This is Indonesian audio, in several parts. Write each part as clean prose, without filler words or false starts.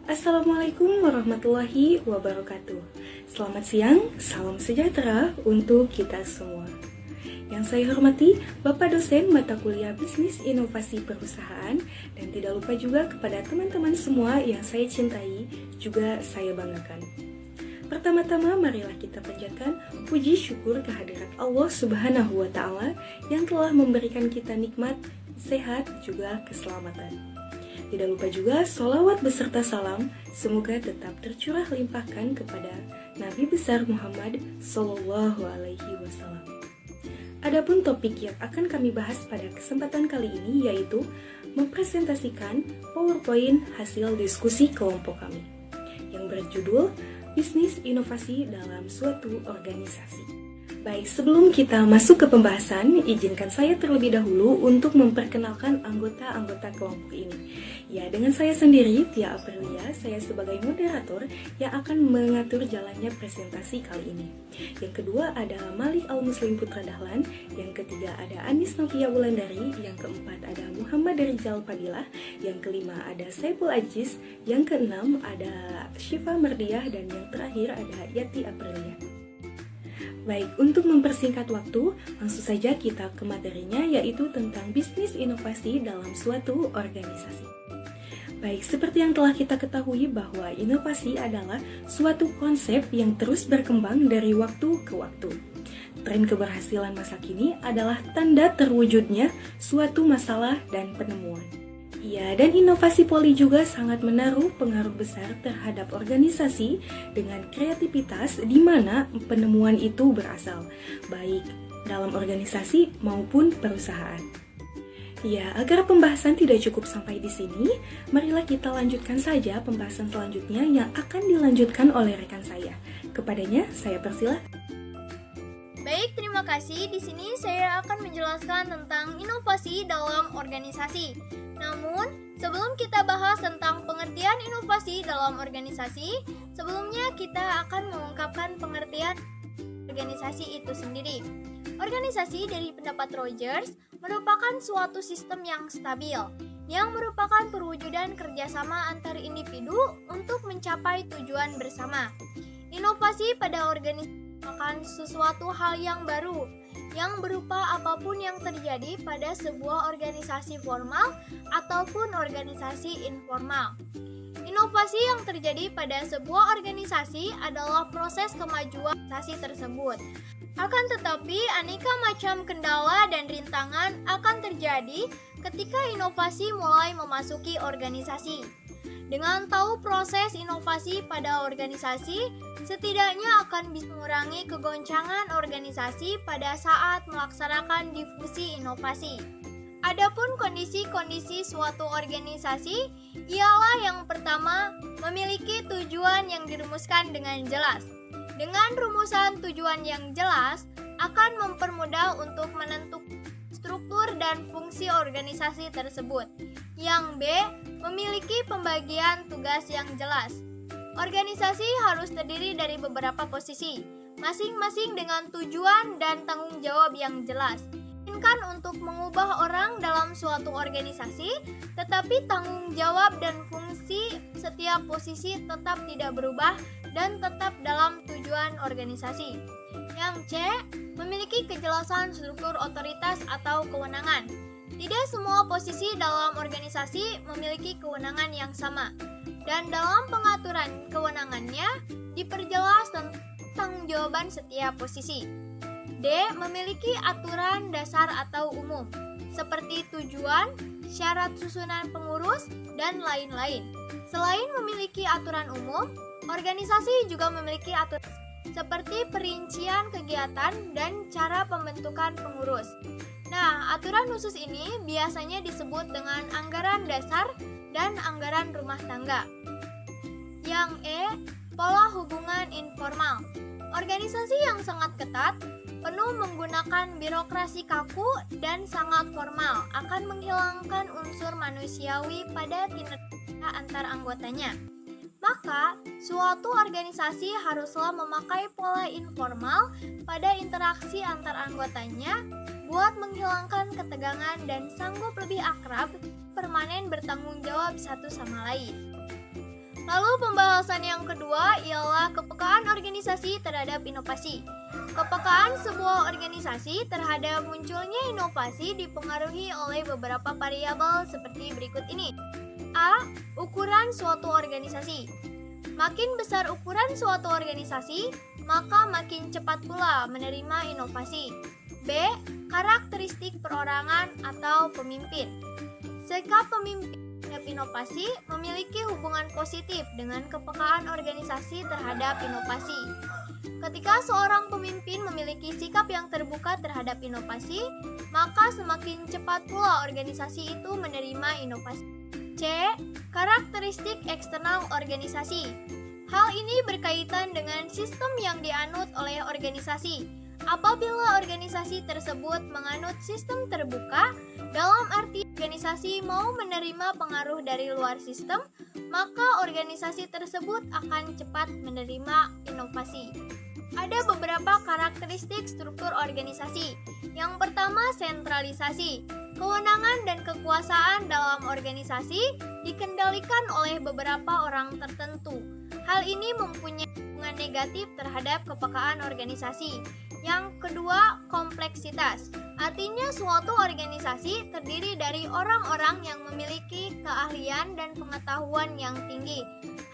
Assalamualaikum warahmatullahi wabarakatuh. Selamat siang, salam sejahtera untuk kita semua. Yang saya hormati Bapak dosen mata kuliah Bisnis Inovasi Perusahaan, dan tidak lupa juga kepada teman-teman semua yang saya cintai, juga saya banggakan. Pertama-tama marilah kita panjatkan puji syukur kehadirat Allah Subhanahu wa Ta'ala yang telah memberikan kita nikmat, sehat, juga keselamatan. Tidak lupa juga sholawat beserta salam semoga tetap tercurah limpahkan kepada Nabi besar Muhammad Sallallahu Alaihi Wasallam. Adapun topik yang akan kami bahas pada kesempatan kali ini yaitu mempresentasikan PowerPoint hasil diskusi kelompok kami yang berjudul Bisnis Inovasi dalam Suatu Organisasi. Baik, sebelum kita masuk ke pembahasan, izinkan saya terlebih dahulu untuk memperkenalkan anggota-anggota kelompok ini. Ya, dengan saya sendiri, Tia Aprilia, saya sebagai moderator yang akan mengatur jalannya presentasi kali ini. Yang kedua ada Malik Al-Muslim Putra Dahlan, yang ketiga ada Anis Novia Wulandari, yang keempat ada Muhammad Rizal Fadilah, yang kelima ada Saiful Ajiz, yang keenam ada Syifa Merdiah, dan yang terakhir ada Yati Aprilia. Baik, untuk mempersingkat waktu, langsung saja kita ke materinya yaitu tentang bisnis inovasi dalam suatu organisasi. Baik, seperti yang telah kita ketahui bahwa inovasi adalah suatu konsep yang terus berkembang dari waktu ke waktu. Tren keberhasilan masa kini adalah tanda terwujudnya suatu masalah dan penemuan. Ya, dan inovasi Poli juga sangat menaruh pengaruh besar terhadap organisasi dengan kreativitas di mana penemuan itu berasal, baik dalam organisasi maupun perusahaan. Ya, agar pembahasan tidak cukup sampai di sini, marilah kita lanjutkan saja pembahasan selanjutnya yang akan dilanjutkan oleh rekan saya. Kepadanya, saya persilahkan. Baik, terima kasih. Di sini saya akan menjelaskan tentang inovasi dalam organisasi. Namun, sebelum kita bahas tentang pengertian inovasi dalam organisasi, sebelumnya kita akan mengungkapkan pengertian organisasi itu sendiri. Organisasi dari pendapat Rogers merupakan suatu sistem yang stabil, yang merupakan perwujudan kerjasama antar individu untuk mencapai tujuan bersama. Inovasi pada organisasi merupakan sesuatu hal yang baru, yang berupa apapun yang terjadi pada sebuah organisasi formal ataupun organisasi informal. Inovasi yang terjadi pada sebuah organisasi adalah proses kemajuan organisasi tersebut. Akan tetapi, aneka macam kendala dan rintangan akan terjadi ketika inovasi mulai memasuki organisasi. Dengan tahu proses inovasi pada organisasi, setidaknya akan bisa mengurangi kegoncangan organisasi pada saat melaksanakan difusi inovasi. Adapun kondisi-kondisi suatu organisasi ialah yang pertama, memiliki tujuan yang dirumuskan dengan jelas. Dengan rumusan tujuan yang jelas, akan mempermudah untuk menentukan struktur dan fungsi organisasi tersebut. Yang B, memiliki pembagian tugas yang jelas. Organisasi harus terdiri dari beberapa posisi, masing-masing dengan tujuan dan tanggung jawab yang jelas. Memungkinkan untuk mengubah orang dalam suatu organisasi, tetapi tanggung jawab dan fungsi setiap posisi tetap tidak berubah dan tetap dalam tujuan organisasi. Yang C, memiliki kejelasan struktur otoritas atau kewenangan. Tidak semua posisi dalam organisasi memiliki kewenangan yang sama, dan dalam pengaturan kewenangannya diperjelas tentang tanggung-jawaban setiap posisi. D, memiliki aturan dasar atau umum, seperti tujuan, syarat susunan pengurus, dan lain-lain. Selain memiliki aturan umum, organisasi juga memiliki aturan seperti perincian kegiatan dan cara pembentukan pengurus. Nah, aturan khusus ini biasanya disebut dengan anggaran dasar dan anggaran rumah tangga. Yang E, pola hubungan informal. Organisasi yang sangat ketat, penuh menggunakan birokrasi kaku dan sangat formal akan menghilangkan unsur manusiawi pada kinerja antar anggotanya. Maka, suatu organisasi haruslah memakai pola informal pada interaksi antar anggotanya buat menghilangkan ketegangan dan sanggup lebih akrab, permanen bertanggung jawab satu sama lain. Lalu pembahasan yang kedua ialah kepekaan organisasi terhadap inovasi. Kepekaan sebuah organisasi terhadap munculnya inovasi dipengaruhi oleh beberapa variabel seperti berikut ini. A. Ukuran suatu organisasi. Makin besar ukuran suatu organisasi, maka makin cepat pula menerima inovasi. B. Karakteristik perorangan atau pemimpin. Sikap pemimpin terhadap inovasi memiliki hubungan positif dengan kepekaan organisasi terhadap inovasi. Ketika seorang pemimpin memiliki sikap yang terbuka terhadap inovasi, maka semakin cepat pula organisasi itu menerima inovasi. C. Karakteristik eksternal organisasi. Hal ini berkaitan dengan sistem yang dianut oleh organisasi. Apabila organisasi tersebut menganut sistem terbuka, dalam arti organisasi mau menerima pengaruh dari luar sistem, maka organisasi tersebut akan cepat menerima inovasi. Ada beberapa karakteristik struktur organisasi. Yang pertama, sentralisasi. Kewenangan dan kekuasaan dalam organisasi dikendalikan oleh beberapa orang tertentu. Hal ini mempunyai hubungan negatif terhadap kepekaan organisasi. Yang kedua, kompleksitas. Artinya suatu organisasi terdiri dari orang-orang yang memiliki keahlian dan pengetahuan yang tinggi.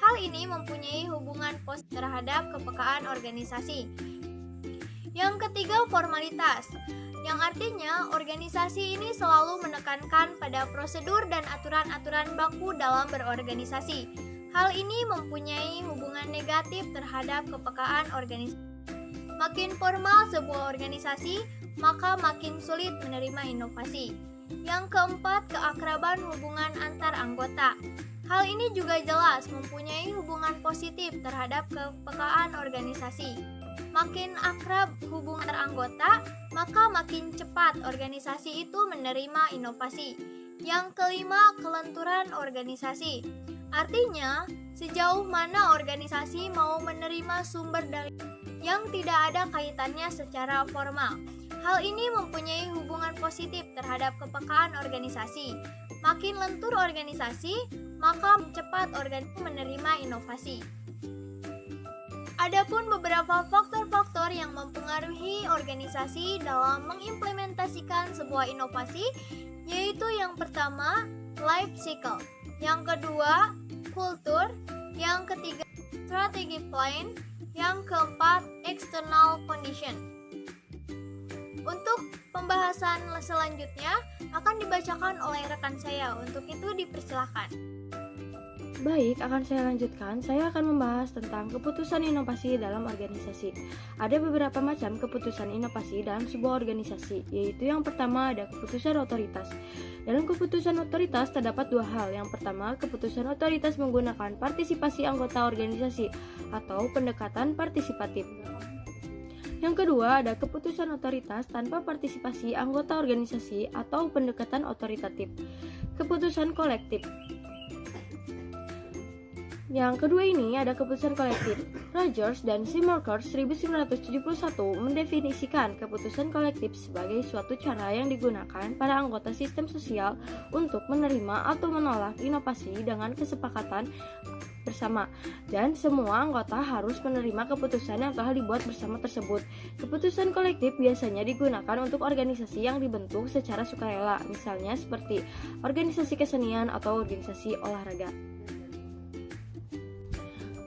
Hal ini mempunyai hubungan positif terhadap kepekaan organisasi. Yang ketiga, formalitas. Yang artinya organisasi ini selalu menekankan pada prosedur dan aturan-aturan baku dalam berorganisasi. Hal ini mempunyai hubungan negatif terhadap kepekaan organisasi. Makin formal sebuah organisasi, maka makin sulit menerima inovasi. Yang keempat, keakraban hubungan antar anggota. Hal ini juga jelas mempunyai hubungan positif terhadap kepekaan organisasi. Makin akrab hubungan antar anggota, maka makin cepat organisasi itu menerima inovasi. Yang kelima, kelenturan organisasi. Artinya, sejauh mana organisasi mau menerima sumber dari yang tidak ada kaitannya secara formal. Hal ini mempunyai hubungan positif terhadap kepekaan organisasi. Makin lentur organisasi, maka cepat organisasi menerima inovasi. Adapun beberapa faktor-faktor yang mempengaruhi organisasi dalam mengimplementasikan sebuah inovasi, yaitu yang pertama, life cycle, yang kedua, kultur, yang ketiga, strategi plan, yang keempat, external condition. Untuk pembahasan selanjutnya akan dibacakan oleh rekan saya. Untuk itu dipersilakan. Baik, akan saya lanjutkan. Saya akan membahas tentang keputusan inovasi dalam organisasi. Ada beberapa macam keputusan inovasi dalam sebuah organisasi, yaitu yang pertama ada keputusan otoritas. Dalam keputusan otoritas terdapat dua hal. Yang pertama, keputusan otoritas menggunakan partisipasi anggota organisasi atau pendekatan partisipatif. Yang kedua, ada keputusan otoritas tanpa partisipasi anggota organisasi atau pendekatan otoritatif. Keputusan kolektif. Yang kedua ini ada keputusan kolektif. Rogers dan Simorkers 1971 mendefinisikan keputusan kolektif sebagai suatu cara yang digunakan para anggota sistem sosial untuk menerima atau menolak inovasi dengan kesepakatan bersama, dan semua anggota harus menerima keputusan yang telah dibuat bersama tersebut. Keputusan kolektif biasanya digunakan untuk organisasi yang dibentuk secara sukarela, misalnya seperti organisasi kesenian atau organisasi olahraga.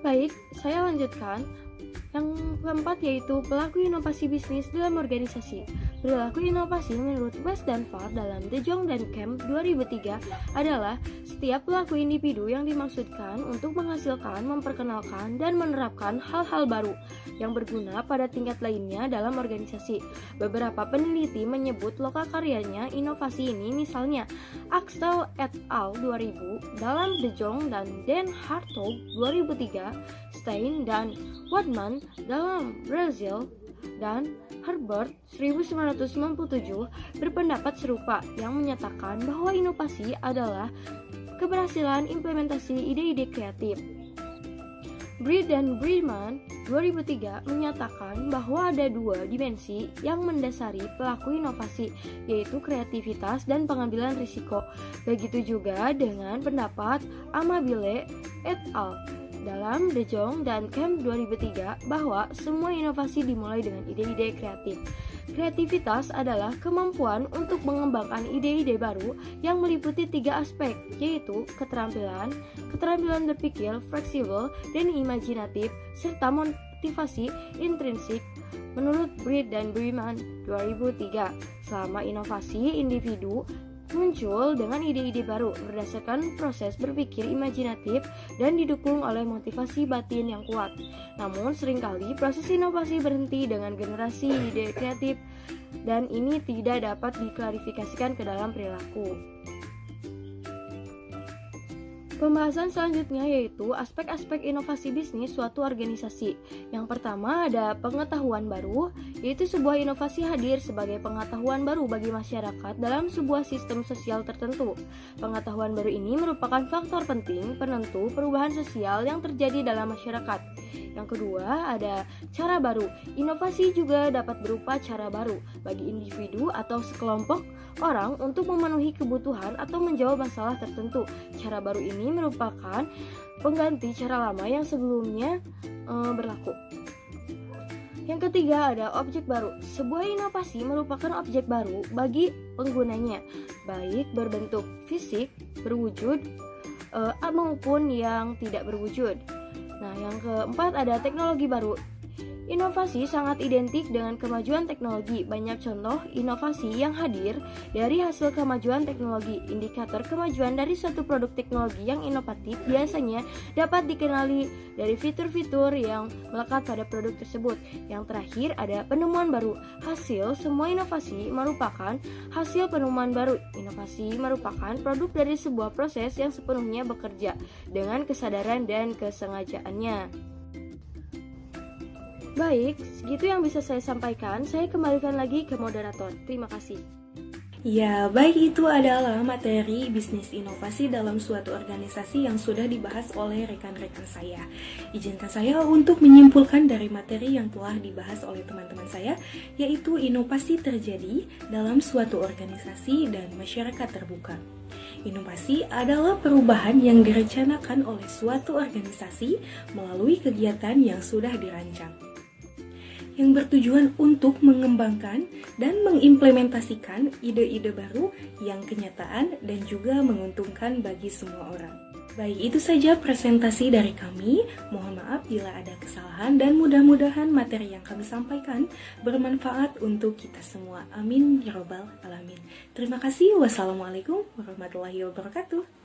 Baik, saya lanjutkan. Yang keempat yaitu pelaku inovasi bisnis dalam organisasi. Perilaku inovasi menurut West dan Farr dalam De Jong dan Kemp 2003 adalah setiap pelaku individu yang dimaksudkan untuk menghasilkan, memperkenalkan, dan menerapkan hal-hal baru yang berguna pada tingkat lainnya dalam organisasi. Beberapa peneliti menyebut lokakarya inovasi ini, misalnya Axtell et al. 2000 dalam De Jong dan Dan Hartog 2003, Stein dan Wadman dalam Brazil, dan Herbert 1997 berpendapat serupa yang menyatakan bahwa inovasi adalah keberhasilan implementasi ide-ide kreatif. Breed dan Breedman 2003 menyatakan bahwa ada dua dimensi yang mendasari pelaku inovasi, yaitu kreativitas dan pengambilan risiko. Begitu juga dengan pendapat Amabile et al. Dalam De Jong dan Kemp 2003 bahwa semua inovasi dimulai dengan ide-ide kreatif. Kreativitas adalah kemampuan untuk mengembangkan ide-ide baru yang meliputi 3 aspek, yaitu keterampilan berpikir fleksibel dan imajinatif, serta motivasi intrinsik. Menurut Breed dan Breedman 2003, selama inovasi, individu muncul dengan ide-ide baru berdasarkan proses berpikir imajinatif dan didukung oleh motivasi batin yang kuat. Namun seringkali proses inovasi berhenti dengan generasi ide kreatif dan ini tidak dapat diklarifikasikan ke dalam perilaku. Pembahasan selanjutnya yaitu aspek-aspek inovasi bisnis suatu organisasi. Yang pertama ada pengetahuan baru, yaitu sebuah inovasi hadir sebagai pengetahuan baru bagi masyarakat dalam sebuah sistem sosial tertentu. Pengetahuan baru ini merupakan faktor penting penentu perubahan sosial yang terjadi dalam masyarakat. Yang kedua ada cara baru. Inovasi juga dapat berupa cara baru bagi individu atau sekelompok orang untuk memenuhi kebutuhan atau menjawab masalah tertentu. Cara baru ini merupakan pengganti cara lama yang sebelumnya berlaku. Yang ketiga ada objek baru. Sebuah inovasi merupakan objek baru bagi penggunanya, baik berbentuk fisik, berwujud, maupun yang tidak berwujud. Nah, yang keempat ada teknologi baru. Inovasi sangat identik dengan kemajuan teknologi. Banyak contoh inovasi yang hadir dari hasil kemajuan teknologi. Indikator kemajuan dari suatu produk teknologi yang inovatif biasanya dapat dikenali dari fitur-fitur yang melekat pada produk tersebut. Yang terakhir ada penemuan baru. Hasil semua inovasi merupakan hasil penemuan baru. Inovasi merupakan produk dari sebuah proses yang sepenuhnya bekerja dengan kesadaran dan kesengajaannya. Baik, segitu yang bisa saya sampaikan. Saya kembalikan lagi ke moderator. Terima kasih. Ya, baik, itu adalah materi bisnis inovasi dalam suatu organisasi yang sudah dibahas oleh rekan-rekan saya. Izinkan saya untuk menyimpulkan dari materi yang telah dibahas oleh teman-teman saya, yaitu inovasi terjadi dalam suatu organisasi dan masyarakat terbuka. Inovasi adalah perubahan yang direncanakan oleh suatu organisasi melalui kegiatan yang sudah dirancang, yang bertujuan untuk mengembangkan dan mengimplementasikan ide-ide baru yang kenyataan dan juga menguntungkan bagi semua orang. Baik, itu saja presentasi dari kami. Mohon maaf bila ada kesalahan dan mudah-mudahan materi yang kami sampaikan bermanfaat untuk kita semua. Amin ya robbal alamin. Terima kasih. Wassalamualaikum warahmatullahi wabarakatuh.